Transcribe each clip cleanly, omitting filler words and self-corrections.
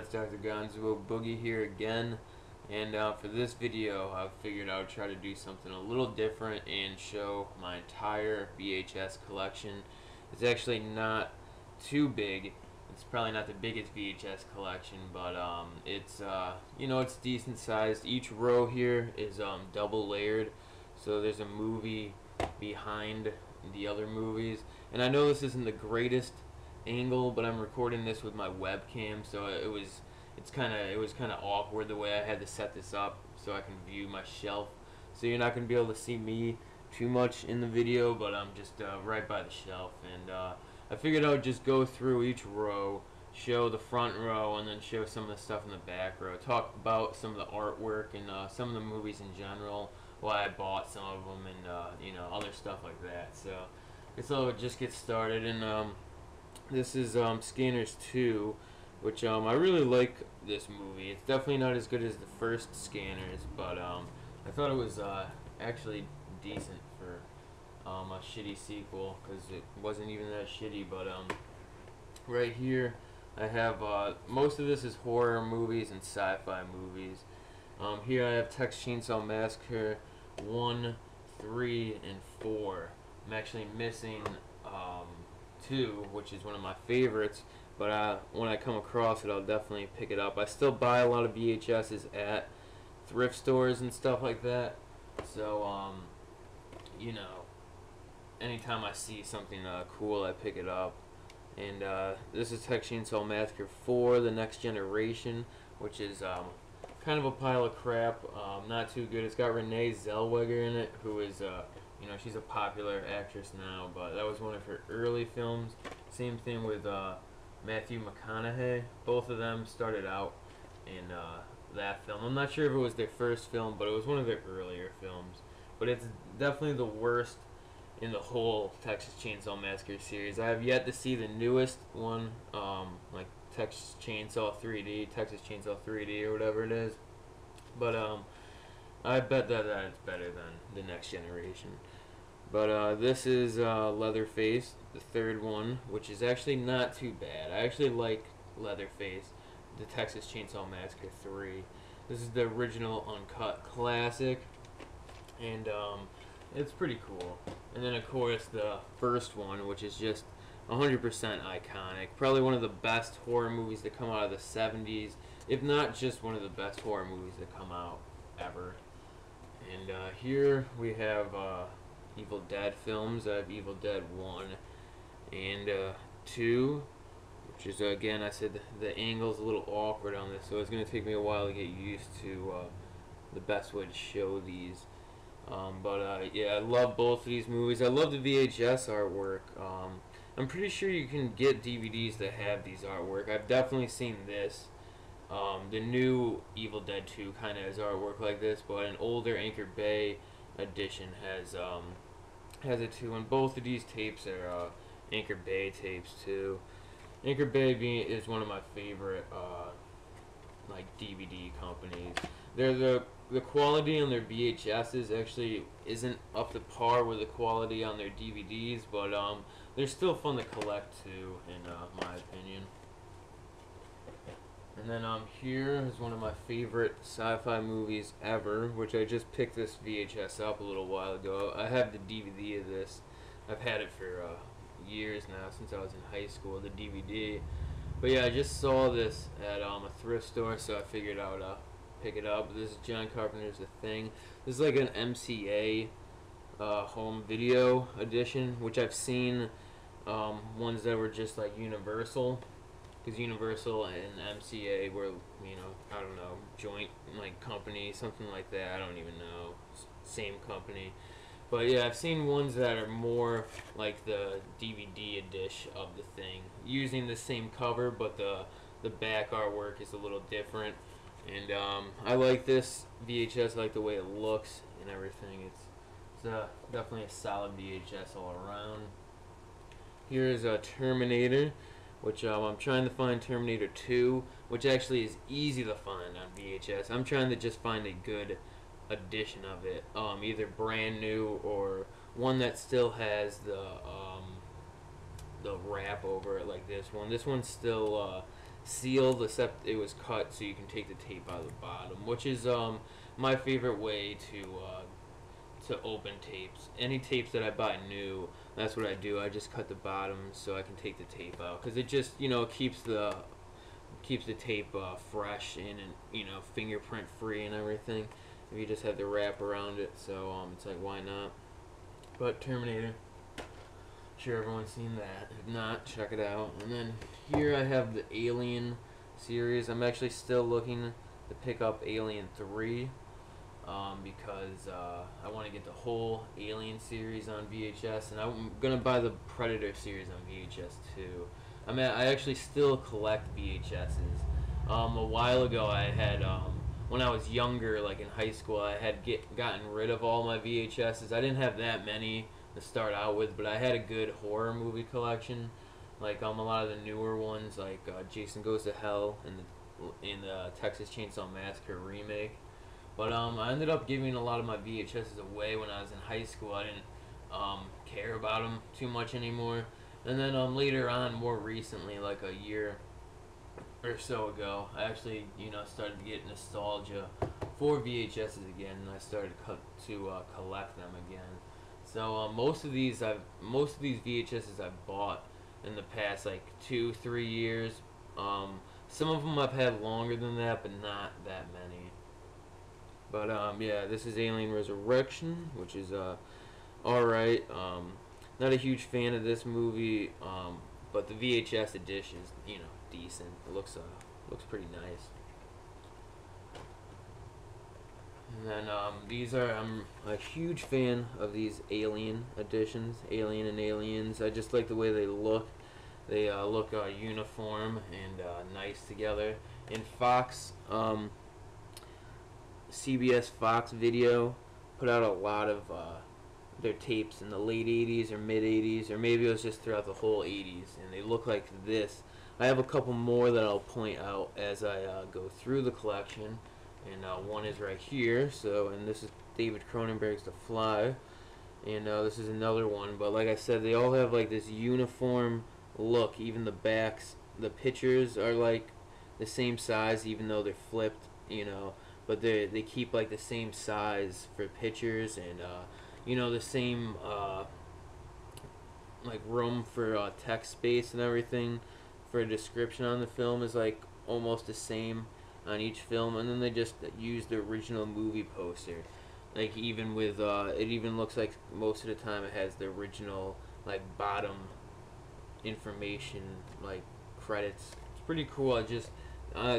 it's Dr. Gonzo Boogie here again, and for this video I figured I would try to do something a little different and show my entire VHS collection. It's actually not too big. It's probably not the biggest VHS collection, but it's it's decent sized. Each row here is double layered, so there's a movie behind the other movies. And I know this isn't the greatest angle, but I'm recording this with my webcam, so it was kind of awkward the way I had to set this up so I can view my shelf. So you're not going to be able to see me too much in the video, but I'm just right by the shelf, and I figured I would just go through each row, show the front row, and then show some of the stuff in the back row, talk about some of the artwork and some of the movies in general, why I bought some of them, and other stuff like that. So we'll just get started. And this is Scanners 2, which I really like this movie. It's definitely not as good as the first Scanners, but I thought it was actually decent for a shitty sequel, because it wasn't even that shitty. But right here I have most of this is horror movies and sci-fi movies. Here I have Texas Chainsaw Massacre 1, 3, and 4. I'm actually missing 2, which is one of my favorites, but when I come across it, I'll definitely pick it up. I still buy a lot of VHSs at thrift stores and stuff like that, so anytime I see something cool, I pick it up. And this is Texas Chainsaw Massacre 4, The Next Generation, which is kind of a pile of crap, not too good. It's got Renee Zellweger in it, who is she's a popular actress now, but that was one of her early films. Same thing with Matthew McConaughey. Both of them started out in that film. I'm not sure if it was their first film, but it was one of their earlier films. But it's definitely the worst in the whole Texas Chainsaw Massacre series. I have yet to see the newest one, like Texas Chainsaw 3D, or whatever it is. But I bet that it's better than The Next Generation. But this is Leatherface, the third one, which is actually not too bad. I actually like Leatherface, the Texas Chainsaw Massacre 3. This is the original uncut classic, and it's pretty cool. And then of course the first one, which is just 100% iconic. Probably one of the best horror movies to come out of the 70s, if not just one of the best horror movies to come out ever. And here we have Evil Dead films. I have Evil Dead 1 and 2, which is, again, I said the angle's a little awkward on this, so it's going to take me a while to get used to the best way to show these. Yeah, I love both of these movies. I love the VHS artwork. I'm pretty sure you can get DVDs that have these artwork. I've definitely seen this. The new Evil Dead 2 kind of has artwork like this, but an older Anchor Bay edition has it too. And both of these tapes are Anchor Bay tapes too. Anchor Bay is one of my favorite like DVD companies. The quality on their VHSs actually isn't up to par with the quality on their DVDs, but they're still fun to collect too, in my opinion. And then here is one of my favorite sci-fi movies ever, which I just picked this VHS up a little while ago. I have the DVD of this. I've had it for years now, since I was in high school, the DVD. But yeah, I just saw this at a thrift store, so I figured I would pick it up. This is John Carpenter's The Thing. This is like an MCA home video edition, which I've seen ones that were just like Universal, because Universal and MCA were, I don't know, joint like company, something like that. I don't even know, same company. But yeah, I've seen ones that are more like the DVD edition of The Thing, using the same cover, but the back artwork is a little different. And I like this VHS. I like the way it looks and everything. It's definitely a solid VHS all around. Here is a Terminator, which I'm trying to find Terminator 2, which actually is easy to find on VHS. I'm trying to just find a good edition of it, either brand new or one that still has the wrap over it, like this one. This one still sealed, except it was cut so you can take the tape out of the bottom, which is my favorite way to open tapes. Any tapes that I buy new, that's what I do. I just cut the bottom so I can take the tape out, because it just, you know, keeps the tape fresh and fingerprint free and everything. If you just have the wrap around it, so it's like, why not? But Terminator, sure everyone's seen that. If not, check it out. And then here I have the Alien series. I'm actually still looking to pick up Alien 3. Because I want to get the whole Alien series on VHS, and I'm gonna buy the Predator series on VHS too. I actually still collect VHSs. A while ago, I had when I was younger, like in high school, I had gotten rid of all my VHSs. I didn't have that many to start out with, but I had a good horror movie collection, like a lot of the newer ones, like Jason Goes to Hell and the Texas Chainsaw Massacre remake. But I ended up giving a lot of my VHSs away when I was in high school. I didn't care about them too much anymore. And then later on, more recently, like a year or so ago, I actually started to get nostalgia for VHSs again, and I started to collect them again. So most of these VHSs I've bought in the past like 2-3 years. Some of them I've had longer than that, but not that many. But yeah, this is Alien Resurrection, which is alright. Not a huge fan of this movie, but the VHS edition is decent. It looks pretty nice. And then I'm a huge fan of these Alien editions, Alien and Aliens. I just like the way they look. They look uniform and nice together. And Fox. CBS Fox Video put out a lot of their tapes in the late 80s or mid 80s, or maybe it was just throughout the whole 80s, and they look like this. I have a couple more that I'll point out as I go through the collection, and one is right here. And this is David Cronenberg's The Fly, and this is another one. But like I said, they all have like this uniform look. Even the backs, the pictures are like the same size, even though they're flipped, but they keep like the same size for pictures, and the same like room for text space and everything for a description on the film is like almost the same on each film. And then they just use the original movie poster, like even with it even looks like most of the time it has the original like bottom information, like credits. It's pretty cool.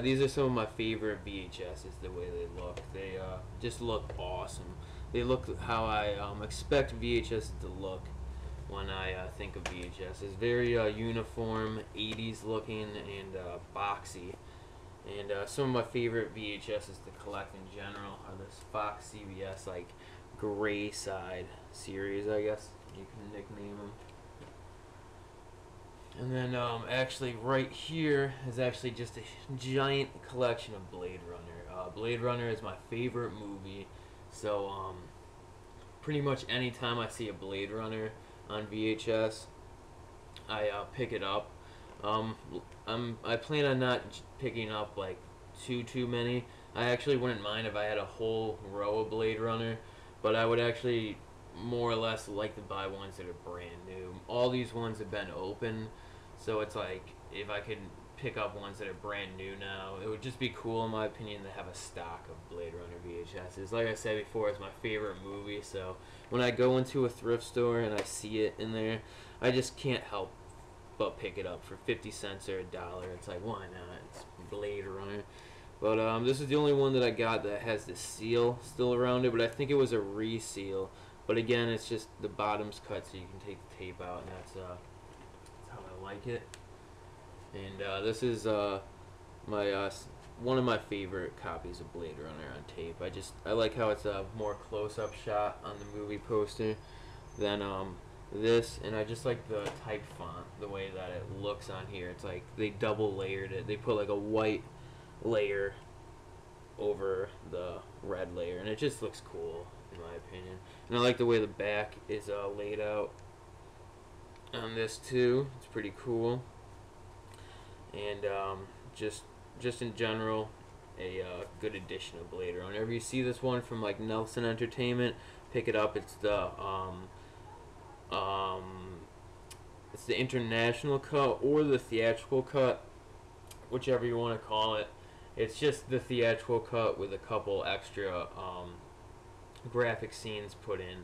These are some of my favorite VHSs, the way they look. They just look awesome. They look how I expect VHS to look when I think of VHS. It's very uniform, 80s looking, and boxy. And some of my favorite VHSs to collect in general are this Fox CBS, like, Gray Side series, I guess you can nickname them. And then actually right here is actually just a giant collection of Blade Runner. Blade Runner is my favorite movie, so pretty much any time I see a Blade Runner on VHS, I pick it up. I plan on not picking up like too many. I actually wouldn't mind if I had a whole row of Blade Runner, but I would actually more or less like to buy ones that are brand new. All these ones have been open, so it's like if I could pick up ones that are brand new now, it would just be cool in my opinion to have a stock of Blade Runner VHSs. Like I said before, it's my favorite movie, so when I go into a thrift store and I see it in there, I just can't help but pick it up for 50 cents or $1. It's like, why not? It's Blade Runner. But this is the only one that I got that has the seal still around it, but I think it was a reseal. But again, it's just the bottom's cut so you can take the tape out, and that's how I like it. And this is my one of my favorite copies of Blade Runner on tape. I like how it's a more close-up shot on the movie poster than this, and I just like the type font, the way that it looks on here. It's like they double layered it. They put like a white layer over the red layer, and it just looks cool in my opinion. And I like the way the back is laid out on this too. It's pretty cool. And just in general, a good edition of Blade Runner. Whenever you see this one from like Nelson Entertainment, pick it up. It's the international cut or the theatrical cut, whichever you want to call it. It's just the theatrical cut with a couple extra graphic scenes put in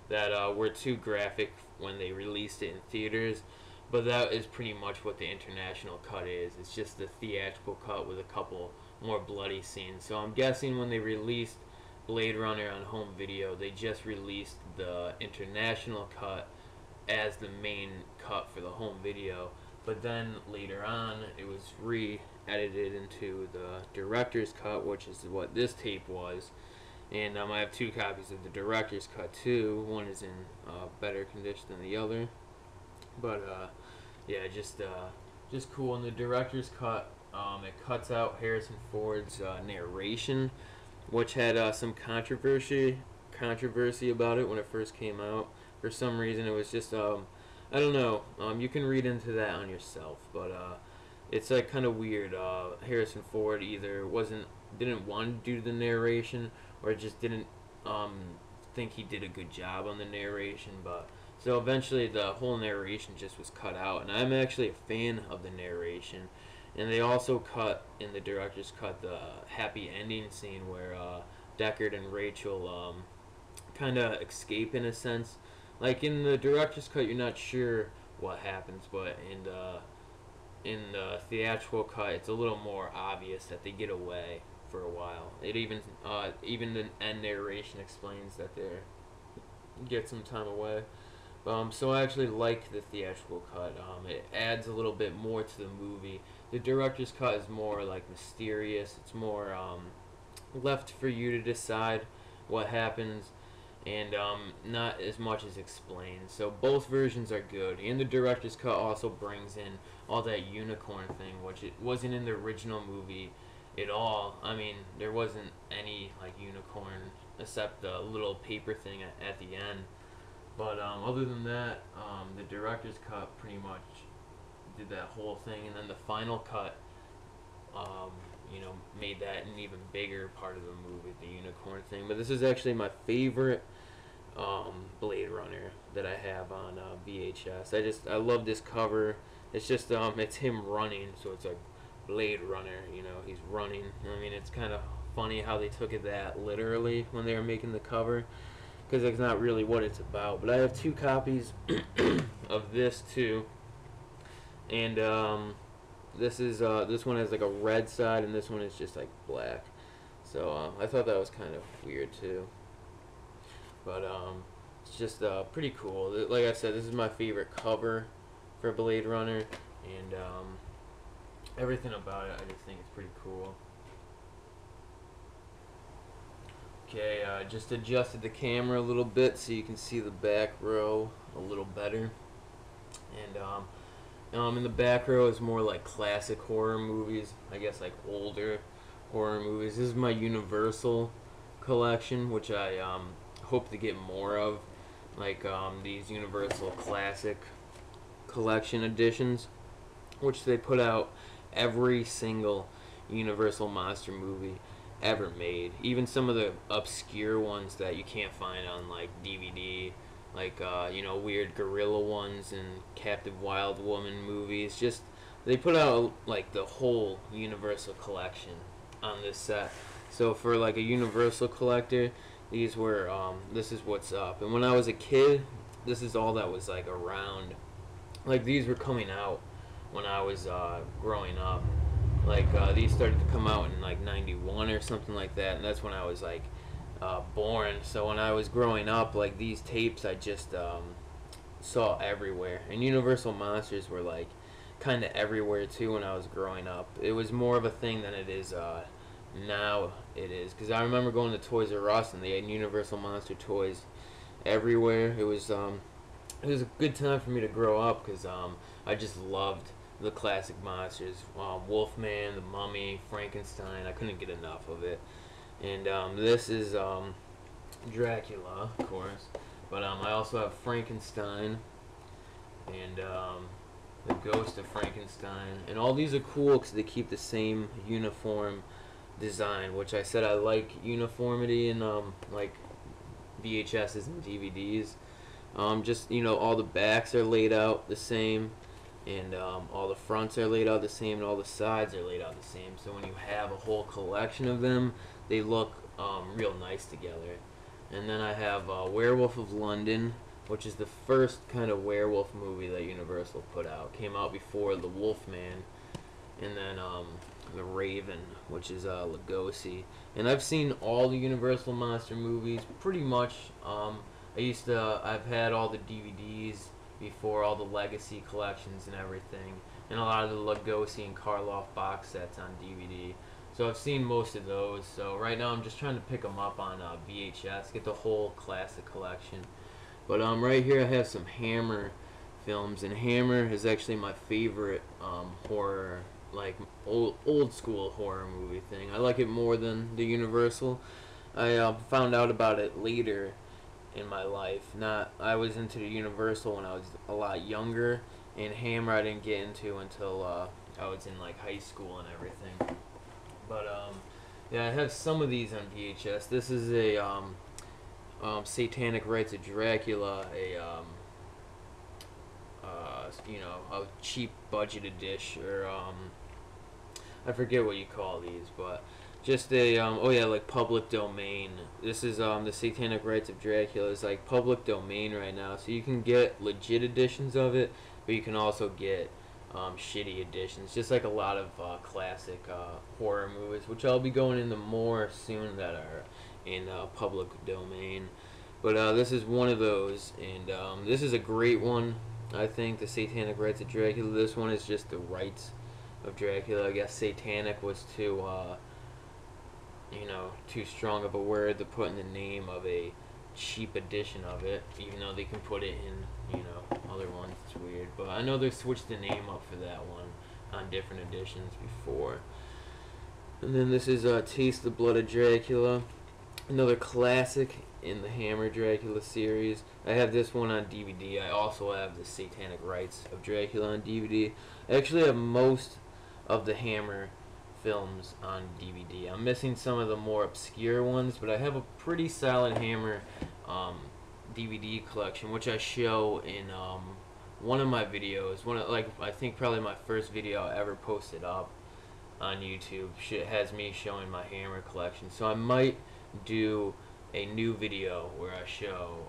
that were too graphic when they released it in theaters. But that is pretty much what the international cut is. It's just the theatrical cut with a couple more bloody scenes. So I'm guessing when they released Blade Runner on home video, they just released the international cut as the main cut for the home video. But then later on, it was re-edited into the director's cut, which is what this tape was. And I have two copies of the director's cut too. One is in better condition than the other. But yeah, just cool. In the director's cut, it cuts out Harrison Ford's narration, which had some controversy about it when it first came out. For some reason, it was just I don't know. You can read into that on yourself, but it's like kind of weird. Harrison Ford either didn't want to do the narration, or just didn't think he did a good job on the narration. But so eventually, the whole narration just was cut out, and I'm actually a fan of the narration. And they also cut in the director's cut the happy ending scene where Deckard and Rachel kind of escape in a sense. Like in the director's cut, you're not sure what happens, but in the theatrical cut, it's a little more obvious that they get away for a while. It even the end narration explains that they get some time away. So I actually like the theatrical cut. It adds a little bit more to the movie. The director's cut is more like mysterious. It's more left for you to decide what happens, and not as much as explained. So both versions are good. And the director's cut also brings in all that unicorn thing, which it wasn't in the original movie at all. I mean, there wasn't any like unicorn except the little paper thing at the end. But other than that, the director's cut pretty much did that whole thing, and then the final cut, made that an even bigger part of the movie, the unicorn thing. But this is actually my favorite Blade Runner that I have on VHS. I love this cover. It's just it's him running, so it's like Blade Runner. He's running. I mean, it's kind of funny how they took it that literally when they were making the cover, because it's not really what it's about. But I have two copies of this too, and this one has like a red side, and this one is just like black. So I thought that was kind of weird too. But it's just pretty cool. Like I said, this is my favorite cover for Blade Runner, and everything about it, I just think it's pretty cool. Okay, just adjusted the camera a little bit so you can see the back row a little better. And in the back row is more like classic horror movies, I guess like older horror movies. This is my Universal collection, which I hope to get more of, like these Universal Classic Collection editions, which they put out every single Universal monster movie ever made. Even some of the obscure ones that you can't find on like DVD, like weird gorilla ones and Captive Wild Woman movies. Just they put out like the whole Universal collection on this set. So for like a Universal collector, these were this is what's up. And when I was a kid, this is all that was like around. Like these were coming out when I was growing up. Like these started to come out in like '91 or something like that, and that's when I was like born. So when I was growing up, like these tapes I just saw everywhere. And Universal Monsters were like kind of everywhere too when I was growing up. It was more of a thing than it is now. It is, because I remember going to Toys R Us and they had Universal Monster toys everywhere. It was a good time for me to grow up, because I just loved the classic monsters. Wolfman, the Mummy, Frankenstein. I couldn't get enough of it. And this is Dracula, of course. But I also have Frankenstein and the Ghost of Frankenstein, and all these are cool because they keep the same uniform design, which I said I like uniformity in like VHSs and DVDs. Just, you know, all the backs are laid out the same, and all the fronts are laid out the same, and all the sides are laid out the same. So when you have a whole collection of them, they look real nice together. And then I have Werewolf of London, which is the first kind of werewolf movie that Universal put out. Came out before The Wolfman, and then The Raven, which is Lugosi. And I've seen all the Universal monster movies pretty much. I've had all the DVDs before, all the Legacy collections and everything, and a lot of the Lugosi and Karloff box sets on DVD. So I've seen most of those. So right now I'm just trying to pick them up on VHS, get the whole classic collection. But right here I have some Hammer films, and Hammer is actually my favorite horror, like old school horror movie thing. I like it more than the Universal. I found out about it later in my life. I was into the Universal when I was a lot younger, and Hammer I didn't get into until I was in like high school and everything. But yeah, I have some of these on VHS. This is a Satanic Rites of Dracula, you know, a cheap budgeted dish, or I forget what you call these, but just a oh yeah, like public domain. This is the Satanic Rites of Dracula is like public domain right now, so you can get legit editions of it, but you can also get shitty editions, just like a lot of classic horror movies, which I'll be going into more soon, that are in public domain. But this is one of those, and this is a great one, I think, the Satanic Rites of Dracula. This one is just the rites of Dracula. I guess satanic was too, you know, too strong of a word to put in the name of a cheap edition of it, even though they can put it in, you know, other ones. It's weird, but I know they switched the name up for that one on different editions before. And then this is Taste the Blood of Dracula, another classic in the Hammer Dracula series. I have this one on DVD. I also have the Satanic Rites of Dracula on DVD. I actually have most of the Hammer films on DVD. I'm missing some of the more obscure ones, but I have a pretty solid Hammer DVD collection, which I show in one of my videos. I think probably my first video I ever posted up on YouTube. It has me showing my Hammer collection. So I might do a new video where I show,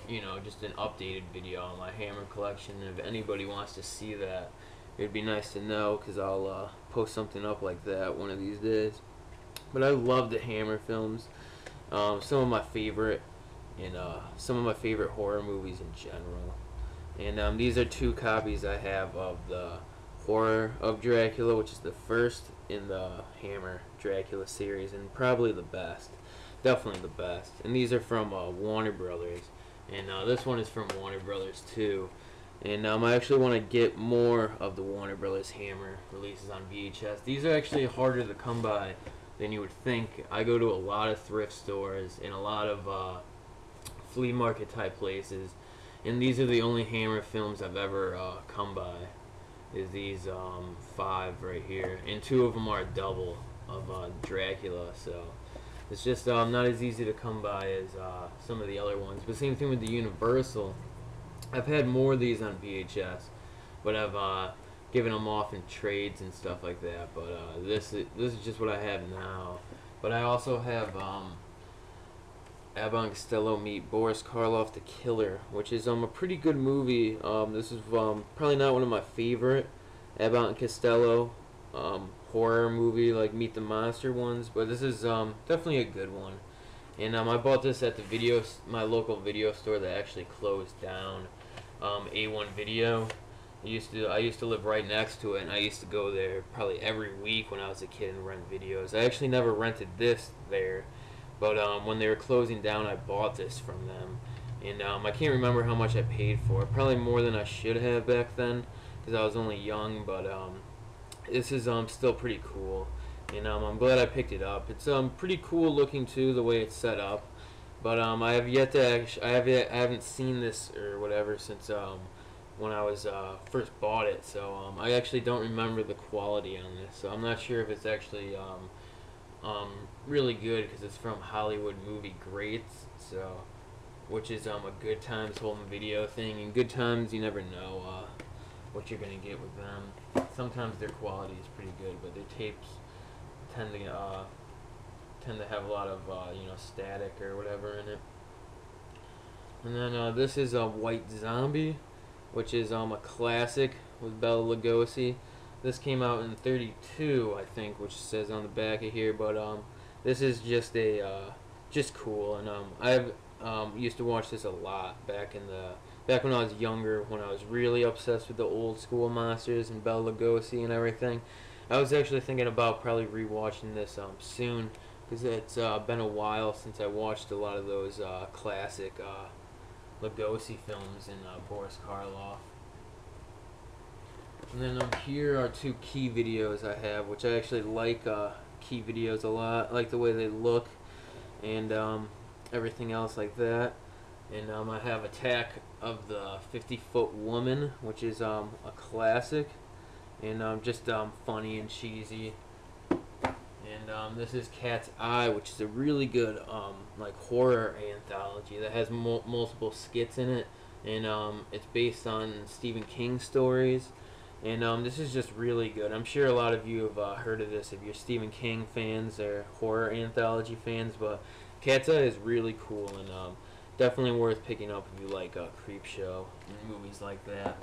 you know, just an updated video on my Hammer collection. If anybody wants to see that, it'd be nice to know, because I'll post something up like that one of these days. But I love the Hammer films. Some of my favorite, and some of my favorite horror movies in general. And these are two copies I have of the Horror of Dracula, which is the first in the Hammer Dracula series, and probably the best. Definitely the best. And these are from Warner Brothers. And this one is from Warner Brothers too. And I actually want to get more of the Warner Brothers Hammer releases on VHS. These are actually harder to come by than you would think. I go to a lot of thrift stores and a lot of flea market type places, and these are the only Hammer films I've ever come by. Is these 5 right here, and 2 of them are double of Dracula. So it's just not as easy to come by as some of the other ones. But same thing with the Universal. I've had more of these on VHS, but I've given them off in trades and stuff like that. But this is just what I have now. But I also have Abbott and Costello meet Boris Karloff the Killer, which is a pretty good movie. This is probably not one of my favorite Abbott and Costello horror movie like Meet the Monster ones, but this is definitely a good one. And I bought this at my local video store that actually closed down, A1 Video. I used to live right next to it, and I used to go there probably every week when I was a kid and rent videos. I actually never rented this there, but when they were closing down, I bought this from them. And I can't remember how much I paid for it. Probably more than I should have back then, because I was only young. But this is still pretty cool, and I'm glad I picked it up. It's pretty cool looking too, the way it's set up. But I have yet to I haven't seen this or whatever since when I was first bought it. So I actually don't remember the quality on this. So I'm not sure if it's actually really good because it's from Hollywood Movie Greats. So which is a Good Times home video thing. And Good Times, you never know what you're gonna get with them. Sometimes their quality is pretty good, but their tapes tend to have a lot of static or whatever in it. And then this is a White Zombie, which is a classic with Bela Lugosi. This came out in '32, I think, which says on the back of here. But this is just just cool, and I've used to watch this a lot back when I was younger, when I was really obsessed with the old school monsters and Bela Lugosi and everything. I was actually thinking about probably rewatching this soon, because it's been a while since I watched a lot of those classic Lugosi films and Boris Karloff. And then here are two Key videos I have, which I actually like Key videos a lot. I like the way they look and everything else like that. And I have Attack of the 50-Foot Woman, which is a classic and just funny and cheesy. And this is Cat's Eye, which is a really good like horror anthology that has multiple skits in it, and it's based on Stephen King stories. And this is just really good. I'm sure a lot of you have heard of this if you're Stephen King fans or horror anthology fans, but Cat's Eye is really cool and definitely worth picking up if you like Creepshow and movies like that.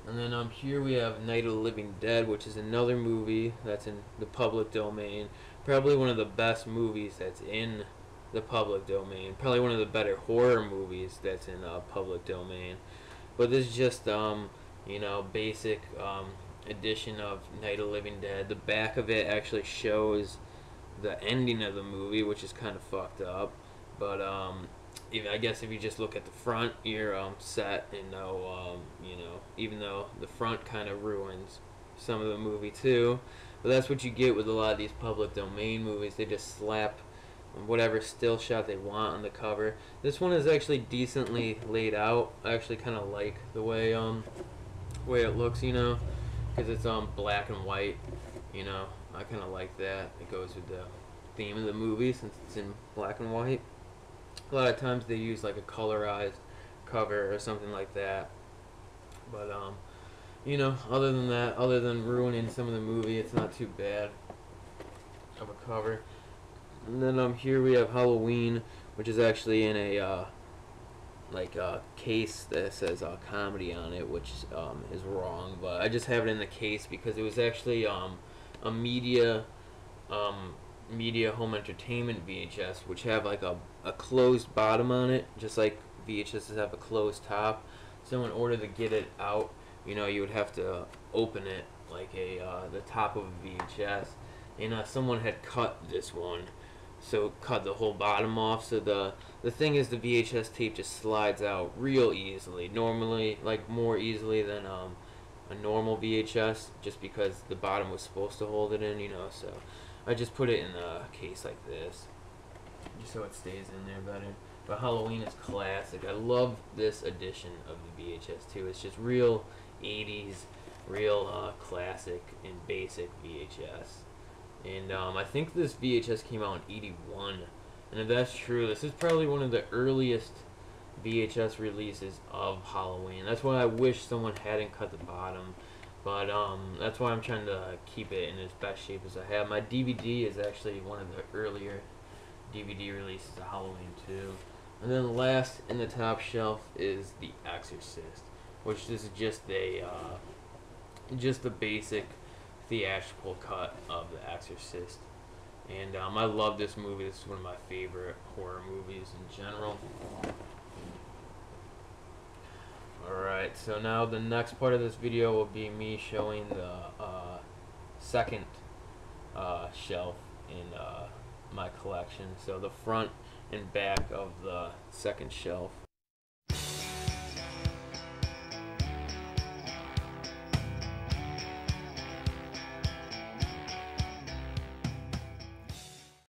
And then here we have Night of the Living Dead, which is another movie that's in the public domain. Probably one of the best movies that's in the public domain. Probably one of the better horror movies that's in public domain. But this is just basic edition of Night of the Living Dead. The back of it actually shows the ending of the movie, which is kind of fucked up. But I guess if you just look at the front, you're set and know, even though the front kind of ruins some of the movie too. But that's what you get with a lot of these public domain movies. They just slap whatever still shot they want on the cover. This one is actually decently laid out. I actually kind of like the way it looks, because it's black and white. I kind of like that. It goes with the theme of the movie since it's in black and white. A lot of times they use like a colorized cover or something like that. But other than that, other than ruining some of the movie, it's not too bad of a cover. And then here we have Halloween, which is actually in a case that says comedy on it, which is wrong. But I just have it in the case because it was actually a media home entertainment VHS, which have like a closed bottom on it, just like VHSs have a closed top. So in order to get it out, you would have to open it like the top of a VHS. And someone had cut this one, so cut the whole bottom off. So the thing is, the VHS tape just slides out real easily. Normally, like more easily than a normal VHS, just because the bottom was supposed to hold it in, So I just put it in a case like this, just so it stays in there better. But Halloween is classic. I love this edition of the VHS too. It's just real 80s, real classic and basic VHS. And I think this VHS came out in '81. And if that's true, this is probably one of the earliest VHS releases of Halloween. That's why I wish someone hadn't cut the bottom. But that's why I'm trying to keep it in as best shape as I have. My DVD is actually one of the earlier DVD releases of Halloween too. And then last in the top shelf is The Exorcist, which is just a basic theatrical cut of The Exorcist. And I love this movie. This is one of my favorite horror movies in general. Alright, so now the next part of this video will be me showing the second shelf in my collection. So the front and back of the second shelf.